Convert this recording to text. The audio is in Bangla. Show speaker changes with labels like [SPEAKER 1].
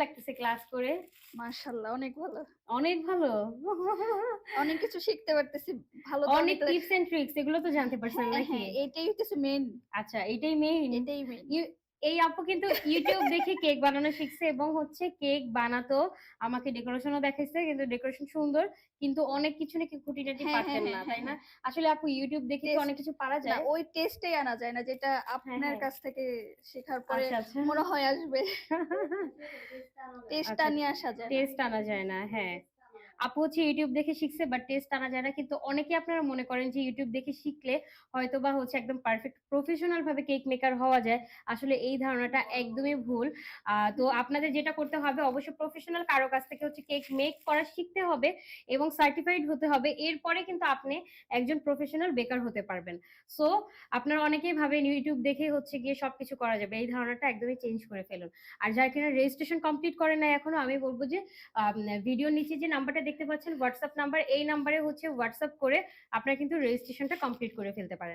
[SPEAKER 1] লাগতেছে ক্লাস করে?
[SPEAKER 2] মাশাআল্লাহ অনেক ভালো।
[SPEAKER 1] অনেক ভালো।
[SPEAKER 2] অনেক কিছু শিখতে পারতেছি। ভালো তো
[SPEAKER 1] অনেক
[SPEAKER 2] অনেক
[SPEAKER 1] টিপস এন্ড ট্রিকস এগুলো তো জানতে পারছেন
[SPEAKER 2] হ্যাঁ,
[SPEAKER 1] নাকি?
[SPEAKER 2] হ্যাঁ, এটাই হচ্ছে মেইন।
[SPEAKER 1] আচ্ছা, এটাই মেইন।
[SPEAKER 2] এটাই মেইন।
[SPEAKER 1] এই আপু কিন্তু ইউটিউব দেখে কেক বানানো শিখছে এবং হচ্ছে কেক বানাতো আমাকে ডেকোরেশনও দেখাইছে, কিন্তু ডেকোরেশন সুন্দর, কিন্তু অনেক কিছু নাকি খুঁটিনাটি
[SPEAKER 2] হ্যাঁ, হ্যাঁ,
[SPEAKER 1] পারতেন
[SPEAKER 2] হ্যাঁ,
[SPEAKER 1] না,
[SPEAKER 2] হ্যাঁ,
[SPEAKER 1] তাই না?
[SPEAKER 2] হ্যাঁ।
[SPEAKER 1] আসলে আপু ইউটিউব দেখে কি
[SPEAKER 2] টেস্ট
[SPEAKER 1] অনেক কিছু পারা
[SPEAKER 2] না
[SPEAKER 1] যায়?
[SPEAKER 2] ওই টেস্টটাই আনা যায় না যেটা
[SPEAKER 1] হ্যাঁ,
[SPEAKER 2] আপনার
[SPEAKER 1] হ্যাঁ।
[SPEAKER 2] কাছ থেকে শেখার পরে
[SPEAKER 1] আচ্ছা, আচ্ছা।
[SPEAKER 2] মনে হয় আসবে। টেস্টটা
[SPEAKER 1] আচ্ছা,
[SPEAKER 2] নিয়ে আসা যায় না।
[SPEAKER 1] টেস্ট আনা যায় না, হ্যাঁ। আপু হচ্ছে ইউটিউব দেখে শিখছে বাট টেস্ট আনা যায় না, কিন্তু অনেকে আপনারা মনে করেন যে ইউটিউব দেখে শিখলে হয়তো বা হচ্ছে একদম পারফেক্ট প্রফেশনাল ভাবে কেক মেকার হওয়া যায়। আসলে এই ধারণাটা একদমই ভুল। তো আপনাদের যেটা করতে হবে, অবশ্যই প্রফেশনাল কারো কাছ থেকে হচ্ছে কেক মেক করা শিখতে হবে এবং সার্টিফাইড হতে হবে, এরপরে কিন্তু আপনি একজন প্রফেশনাল বেকার হতে পারবেন। সো আপনারা অনেকেই ভাবেন ইউটিউব দেখে হচ্ছে গিয়ে সবকিছু করা যাবে, এই ধারণাটা একদমই চেঞ্জ করে ফেলুন। আর যারা কিনা রেজিস্ট্রেশন কমপ্লিট করে না এখনো, আমি বলবো যে ভিডিওর নিচে যে নাম্বারটা দেখতে পাচ্ছেন হোয়াটসঅ্যাপ নাম্বার, এই নাম্বারে হচ্ছে হোয়াটসঅ্যাপ করে আপনারা কিন্তু রেজিস্ট্রেশনটা কমপ্লিট করে ফেলতে পারেন।